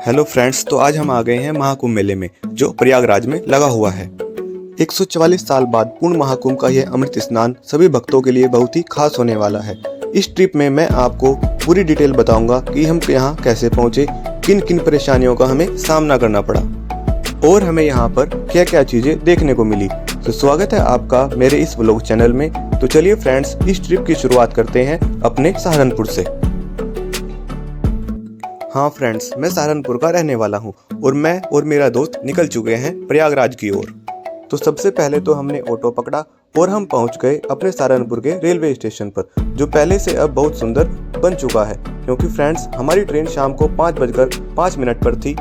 Hello friends, तो आज हम आ गए हैं महाकुंभ मेले में जो प्रयागराज में लगा हुआ है। 144 साल बाद पूर्ण महाकुंभ का यह अमृत स्नान सभी भक्तों के लिए बहुत ही खास होने वाला है। इस ट्रिप में मैं आपको पूरी डिटेल बताऊंगा कि हम यहाँ कैसे पहुँचे, किन किन परेशानियों का हमें सामना करना पड़ा और हमें यहाँ पर क्या क्या चीजें देखने को मिली। तो स्वागत है आपका मेरे इस व्लॉग चैनल में। तो चलिए फ्रेंड्स, इस ट्रिप की शुरुआत करते हैं अपने सहारनपुर से। हाँ फ्रेंड्स, मैं सहारनपुर का रहने वाला हूँ और मैं और मेरा दोस्त निकल चुके हैं प्रयागराज की ओर। तो सबसे पहले तो हमने ऑटो पकड़ा और हम पहुँच गए अपने सहारनपुर के रेलवे स्टेशन पर, जो पहले से अब बहुत सुंदर बन चुका है, क्योंकि फ्रेंड्स हमारी ट्रेन शाम को 5:05 पर थी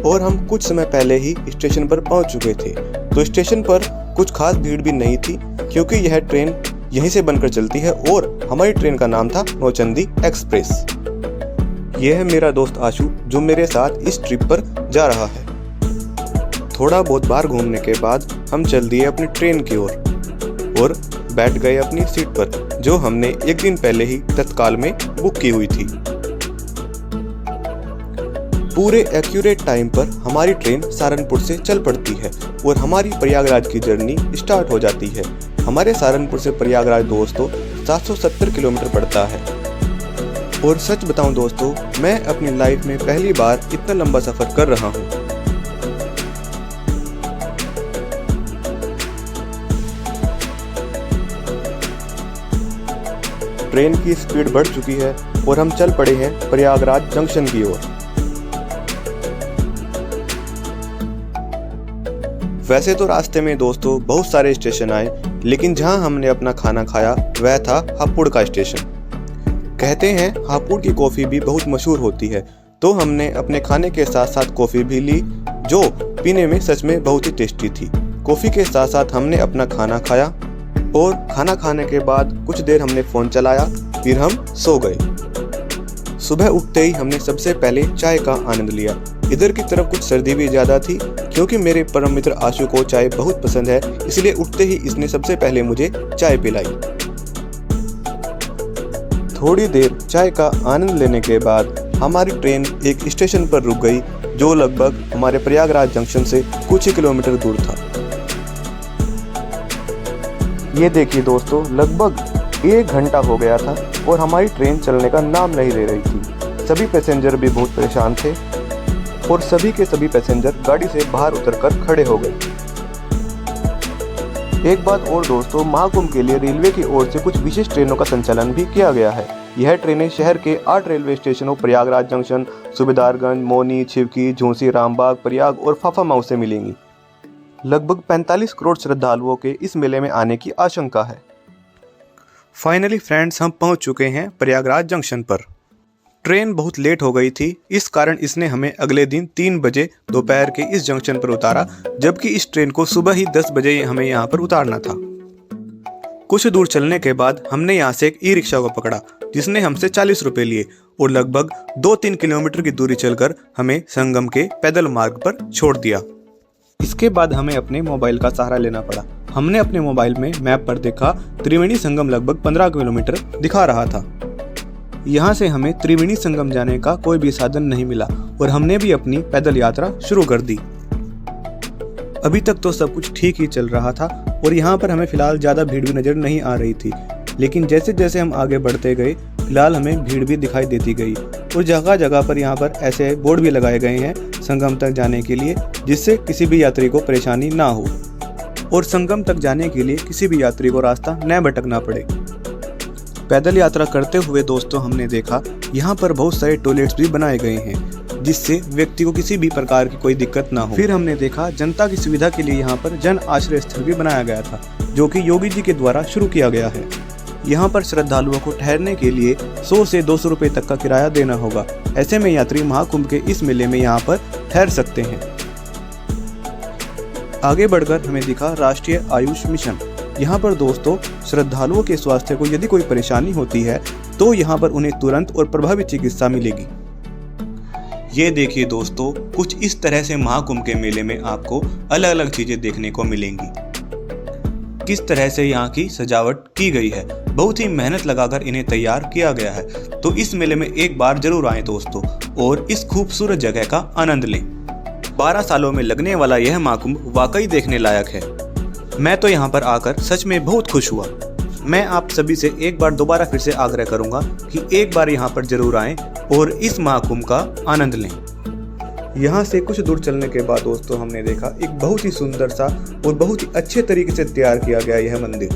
और हम कुछ समय पहले ही स्टेशन पर पहुँच चुके थे। तो स्टेशन पर कुछ खास भीड़ भी नहीं थी, क्योंकि यह ट्रेन यहीं से बनकर चलती है और हमारी ट्रेन का नाम था नौचंदी एक्सप्रेस। यह है मेरा दोस्त आशु, जो मेरे साथ इस ट्रिप पर जा रहा है। थोड़ा बहुत बाहर घूमने के बाद हम चल दिए अपनी ट्रेन की ओर और बैठ गए अपनी सीट पर, जो हमने एक दिन पहले ही तत्काल में बुक की हुई थी। पूरे एक्यूरेट टाइम पर हमारी ट्रेन सहारनपुर से चल पड़ती है और हमारी प्रयागराज की जर्नी स्टार्ट हो जाती है। हमारे सहारनपुर से प्रयागराज दोस्तों 770 किलोमीटर पड़ता है। और सच बताऊं दोस्तों, मैं अपनी लाइफ में पहली बार इतना लंबा सफर कर रहा हूं। ट्रेन की स्पीड बढ़ चुकी है और हम चल पड़े हैं प्रयागराज जंक्शन की ओर। वैसे तो रास्ते में दोस्तों बहुत सारे स्टेशन आए, लेकिन जहां हमने अपना खाना खाया वह था हापुड़ का स्टेशन। कहते हैं हापुड़ की कॉफ़ी भी बहुत मशहूर होती है, तो हमने अपने खाने के साथ साथ कॉफ़ी भी ली, जो पीने में सच में बहुत ही टेस्टी थी। कॉफ़ी के साथ साथ हमने अपना खाना खाया और खाना खाने के बाद कुछ देर हमने फ़ोन चलाया, फिर हम सो गए। सुबह उठते ही हमने सबसे पहले चाय का आनंद लिया। इधर की तरफ कुछ सर्दी भी ज़्यादा थी, क्योंकि मेरे परम मित्र आशु को चाय बहुत पसंद है, इसलिए उठते ही इसने सबसे पहले मुझे चाय पिलाई। थोड़ी देर चाय का आनंद लेने के बाद हमारी ट्रेन एक स्टेशन पर रुक गई, जो लगभग हमारे प्रयागराज जंक्शन से कुछ ही किलोमीटर दूर था। ये देखिए दोस्तों, लगभग 1 घंटा हो गया था और हमारी ट्रेन चलने का नाम नहीं ले रही थी। सभी पैसेंजर भी बहुत परेशान थे और सभी के सभी पैसेंजर गाड़ी से बाहर उतरकर खड़े हो गए। एक बात और दोस्तों, महाकुंभ के लिए रेलवे की ओर से कुछ विशेष ट्रेनों का संचालन भी किया गया है। यह ट्रेनें शहर के 8 रेलवे स्टेशनों प्रयागराज जंक्शन, सुबेदारगंज, मौनी, छिवकी, झूंसी, रामबाग, प्रयाग और फाफामाऊ से मिलेंगी। लगभग 45 करोड़ श्रद्धालुओं के इस मेले में आने की आशंका है। फाइनली फ्रेंड्स, हम पहुंच चुके हैं प्रयागराज जंक्शन पर। ट्रेन बहुत लेट हो गई थी, इस कारण इसने हमें अगले दिन 3 बजे दोपहर के इस जंक्शन पर उतारा, जबकि इस ट्रेन को सुबह ही 10 बजे हमें यहाँ पर उतारना था। कुछ दूर चलने के बाद हमने यहाँ से एक ई-रिक्शा को पकड़ा, जिसने हमसे 40 रुपये लिए और लगभग 2-3 किलोमीटर की दूरी चलकर हमें संगम के पैदल मार्ग पर छोड़ दिया। इसके बाद हमें अपने मोबाइल का सहारा लेना पड़ा। हमने अपने मोबाइल में मैप पर देखा त्रिवेणी संगम लगभग 15 किलोमीटर दिखा रहा था। यहाँ से हमें त्रिवेणी संगम जाने का कोई भी साधन नहीं मिला और हमने भी अपनी पैदल यात्रा शुरू कर दी। अभी तक तो सब कुछ ठीक ही चल रहा था और यहाँ पर हमें फिलहाल ज़्यादा भीड़ भी नज़र नहीं आ रही थी, लेकिन जैसे जैसे हम आगे बढ़ते गए फिलहाल हमें भीड़ भी दिखाई देती गई और जगह जगह पर यहाँ पर ऐसे बोर्ड भी लगाए गए हैं संगम तक जाने के लिए, जिससे किसी भी यात्री को परेशानी ना हो और संगम तक जाने के लिए किसी भी यात्री को रास्ता न भटकना पड़े। पैदल यात्रा करते हुए दोस्तों हमने देखा यहाँ पर बहुत सारे टॉयलेट्स भी बनाए गए हैं, जिससे व्यक्ति को किसी भी प्रकार की कोई दिक्कत ना हो। फिर हमने देखा जनता की सुविधा के लिए यहाँ पर जन आश्रय स्थल भी बनाया गया था, जो कि योगी जी के द्वारा शुरू किया गया है। यहाँ पर श्रद्धालुओं को ठहरने के लिए 100 से 200 रुपये तक का किराया देना होगा। ऐसे में यात्री महाकुंभ के इस मेले में यहाँ पर ठहर सकते हैं। आगे बढ़कर हमें दिखा राष्ट्रीय आयुष मिशन। यहाँ पर दोस्तों श्रद्धालुओं के स्वास्थ्य को यदि कोई परेशानी होती है तो यहाँ पर उन्हें तुरंत और प्रभावी चिकित्सा मिलेगी। ये देखिए दोस्तों, कुछ इस तरह से महाकुंभ के मेले में आपको अलग अलग चीजें देखने को मिलेंगी। किस तरह से यहाँ की सजावट की गई है, बहुत ही मेहनत लगाकर इन्हें तैयार किया गया है। तो इस मेले में एक बार जरूर आएं दोस्तों। और इस खूबसूरत जगह का आनंद लें। 12 सालों में लगने वाला यह महाकुंभ वाकई देखने लायक है। मैं तो यहाँ पर आकर सच में बहुत खुश हुआ। मैं आप सभी से एक बार दोबारा फिर से आग्रह करूँगा कि एक बार यहाँ पर जरूर आएं और इस महाकुंभ का आनंद लें। यहाँ से कुछ दूर चलने के बाद दोस्तों हमने देखा एक बहुत ही सुंदर सा और बहुत ही अच्छे तरीके से तैयार किया गया यह मंदिर।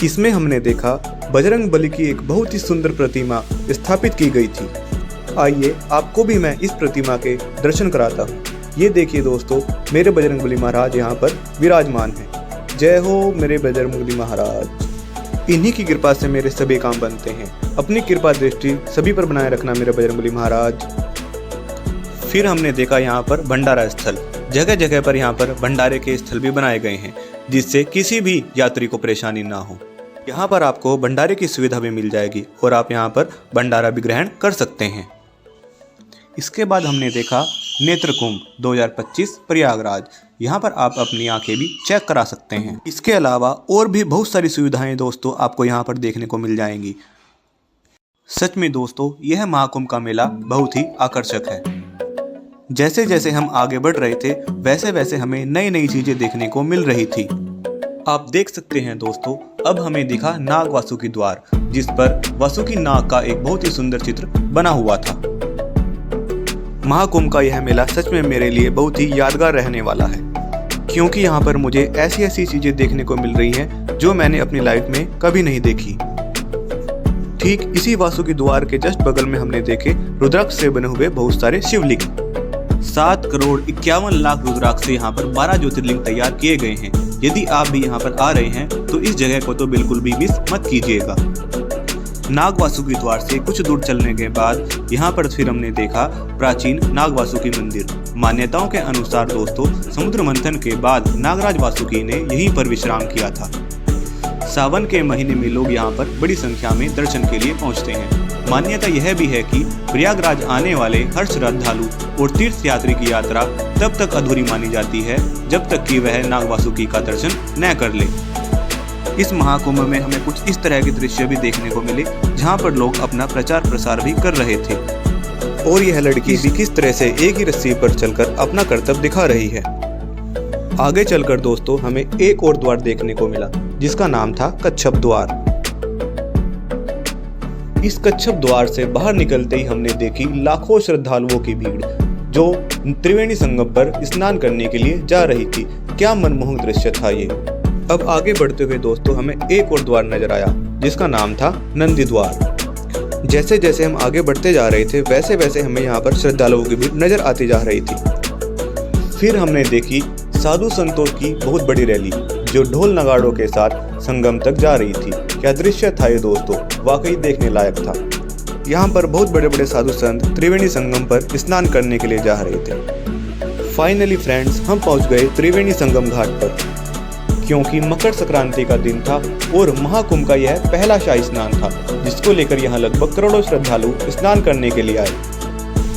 इसमें हमने देखा बजरंग बली की एक बहुत ही सुंदर प्रतिमा स्थापित की गई थी। आइए आपको भी मैं इस प्रतिमा के दर्शन कराता हूँ। ये देखिए दोस्तों, मेरे बजरंग बली महाराज यहाँ पर विराजमान हैं। जय हो मेरे बजरंग बली महाराज। इन्हीं की कृपा से मेरे सभी काम बनते हैं। अपनी कृपा दृष्टि सभी पर बनाए रखना मेरे बजरंग बली महाराज। फिर हमने देखा यहाँ पर भंडारा स्थल। जगह जगह पर यहाँ पर भंडारे के स्थल भी बनाए गए हैं जिससे किसी भी यात्री को परेशानी ना हो। यहाँ पर आपको भंडारे की सुविधा भी मिल जाएगी और आप यहाँ पर भंडारा भी ग्रहण कर सकते हैं। इसके बाद हमने देखा नेत्र कुंभ 2025 प्रयागराज। यहाँ पर आप अपनी आंखें भी चेक करा सकते हैं। इसके अलावा और भी बहुत सारी सुविधाएं दोस्तों आपको यहाँ पर देखने को मिल जाएंगी। सच में दोस्तों यह महाकुंभ का मेला बहुत ही आकर्षक है। जैसे जैसे हम आगे बढ़ रहे थे वैसे वैसे हमें नई नई चीजें देखने को मिल रही थी। आप देख सकते हैं दोस्तों, अब हमें दिखा नाग वासुकी द्वार, जिस पर वासुकी नाग का एक बहुत ही सुंदर चित्र बना हुआ था। महाकुंभ का यह मेला सच में मेरे लिए बहुत ही यादगार रहने वाला है, क्योंकि यहाँ पर मुझे ऐसी ऐसी चीजें देखने को मिल रही हैं जो मैंने अपनी लाइफ में कभी नहीं देखी। ठीक इसी वासुकी द्वार के जस्ट बगल में हमने देखे रुद्राक्ष से बने हुए बहुत सारे शिवलिंग। 7,51,00,000 रुद्राक्ष से यहाँ पर 12 ज्योतिर्लिंग तैयार किए गए हैं। यदि आप भी यहाँ पर आ रहे हैं तो इस जगह को तो बिल्कुल भी मिस मत कीजिएगा। नाग वासुकी द्वार से कुछ दूर चलने के बाद यहाँ पर फिर हमने देखा प्राचीन नाग वासुकी मंदिर। मान्यताओं के अनुसार दोस्तों समुद्र मंथन के बाद नागराज वासुकी ने यहीं पर विश्राम किया था। सावन के महीने में लोग यहाँ पर बड़ी संख्या में दर्शन के लिए पहुँचते हैं। मान्यता यह भी है कि प्रयागराज आने वाले हर श्रद्धालु और तीर्थ यात्री की यात्रा तब तक अधूरी मानी जाती है जब तक कि वह नाग वासुकी का दर्शन न कर ले। इस महाकुंभ में हमें कुछ इस तरह के दृश्य भी देखने को मिले जहां पर लोग अपना प्रचार प्रसार भी कर रहे थे और यह लड़की भी किस तरह से एक ही रस्सी पर चलकर अपना कर्तव्य दिखा रही है। आगे चलकर दोस्तों हमें एक और द्वार देखने को मिला जिसका नाम था कच्छप द्वार। इस कच्छप द्वार से बाहर निकलते ही हमने देखी लाखों श्रद्धालुओं की भीड़ जो त्रिवेणी संगम पर स्नान करने के लिए जा रही थी। क्या मनमोहक दृश्य था ये। अब आगे बढ़ते हुए दोस्तों हमें एक और द्वार नजर आया जिसका नाम था नंदी द्वार। जैसे जैसे हम आगे बढ़ते जा रहे थे वैसे वैसे हमें यहाँ पर श्रद्धालुओं की भीड़ नजर आती जा रही थी। फिर हमने देखी साधु संतों की बहुत बड़ी रैली जो ढोल नगाड़ों के साथ संगम तक जा रही थी। क्या दृश्य था ये दोस्तों, वाकई देखने लायक था। यहाँ पर बहुत बड़े बड़े साधु संत त्रिवेणी संगम पर स्नान करने के लिए जा रहे थे। फाइनली फ्रेंड्स हम पहुँच गए त्रिवेणी संगम घाट पर, क्योंकि मकर संक्रांति का दिन था और महाकुंभ का यह पहला शाही स्नान था जिसको लेकर यहाँ लगभग करोड़ों श्रद्धालु स्नान करने के लिए आए।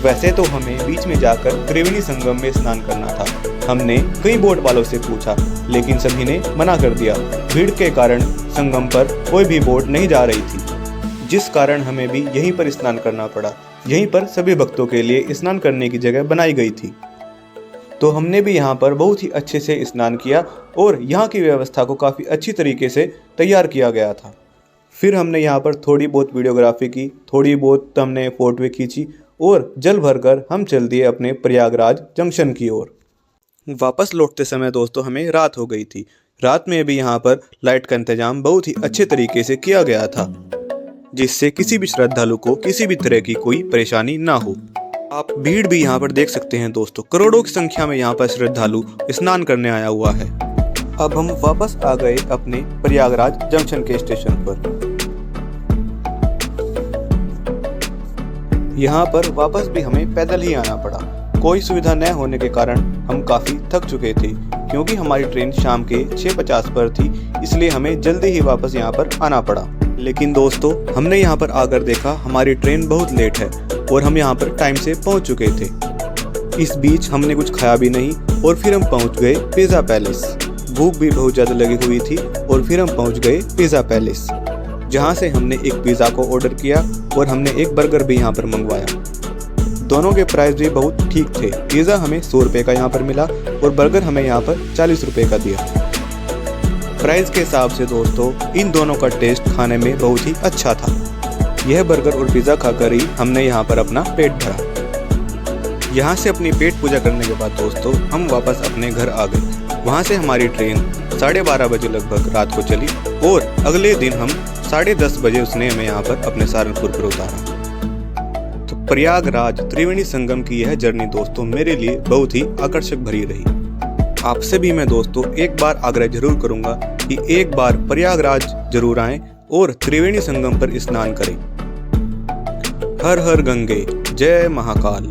वैसे तो हमें बीच में जाकर त्रिवेणी संगम में स्नान करना था। हमने कई बोट वालों से पूछा लेकिन सभी ने मना कर दिया। भीड़ के कारण संगम पर कोई भी बोट नहीं जा रही थी, जिस कारण हमें भी यहीं पर स्नान करना पड़ा। यहीं पर सभी भक्तों के लिए स्नान करने की जगह बनाई गई थी, तो हमने भी यहाँ पर बहुत ही अच्छे से स्नान किया और यहाँ की व्यवस्था को काफ़ी अच्छी तरीके से तैयार किया गया था। फिर हमने यहाँ पर थोड़ी बहुत वीडियोग्राफी की, थोड़ी बहुत हमने फोटो खींची और जल भरकर हम चल दिए अपने प्रयागराज जंक्शन की ओर। वापस लौटते समय दोस्तों हमें रात हो गई थी। रात में भी यहाँ पर लाइट का इंतजाम बहुत ही अच्छे तरीके से किया गया था जिससे किसी भी श्रद्धालु को किसी भी तरह की कोई परेशानी ना हो। आप भीड़ भी यहाँ पर देख सकते हैं दोस्तों, करोड़ों की संख्या में यहाँ पर श्रद्धालु स्नान करने आया हुआ है। अब हम वापस आ गए अपने प्रयागराज जंक्शन के स्टेशन पर। यहाँ पर वापस भी हमें पैदल ही आना पड़ा। कोई सुविधा न होने के कारण हम काफ़ी थक चुके थे, क्योंकि हमारी ट्रेन शाम के 6:50 पर थी, इसलिए हमें जल्दी ही वापस यहाँ पर आना पड़ा। लेकिन दोस्तों हमने यहाँ पर आकर देखा हमारी ट्रेन बहुत लेट है और हम यहाँ पर टाइम से पहुँच चुके थे। इस बीच हमने कुछ खाया भी नहीं और फिर हम पहुँच गए पिज़्ज़ा पैलेस। भूख भी बहुत ज़्यादा लगी हुई थी और फिर हम पहुँच गए पिज़्ज़ा पैलेस, जहाँ से हमने एक पिज़्ज़ा को ऑर्डर किया और हमने एक बर्गर भी यहाँ पर मंगवाया। दोनों के प्राइस भी बहुत ठीक थे। पिज़्ज़ा हमें 100 रुपये का यहाँ पर मिला और बर्गर हमें यहाँ पर 40 रुपये का दिया। प्राइस के हिसाब से दोस्तों इन दोनों का टेस्ट खाने में बहुत ही अच्छा था। यह बर्गर और पिज़्ज़ा खाकर ही हमने यहाँ पर अपना पेट भरा। यहाँ से अपनी पेट पूजा करने के बाद दोस्तों हम वापस अपने घर आ गए। वहाँ से हमारी ट्रेन 12:30 बजे लगभग रात को चली और अगले दिन हम 10:30 बजे उसने हमें यहाँ पर अपने सहारनपुर पर उतारा। तो प्रयागराज त्रिवेणी संगम की यह जर्नी दोस्तों मेरे लिए बहुत ही आकर्षक भरी रही। आपसे भी मैं दोस्तों एक बार आग्रह जरूर करूंगा कि एक बार प्रयागराज जरूर आएं और त्रिवेणी संगम पर स्नान करें। हर हर गंगे, जय महाकाल।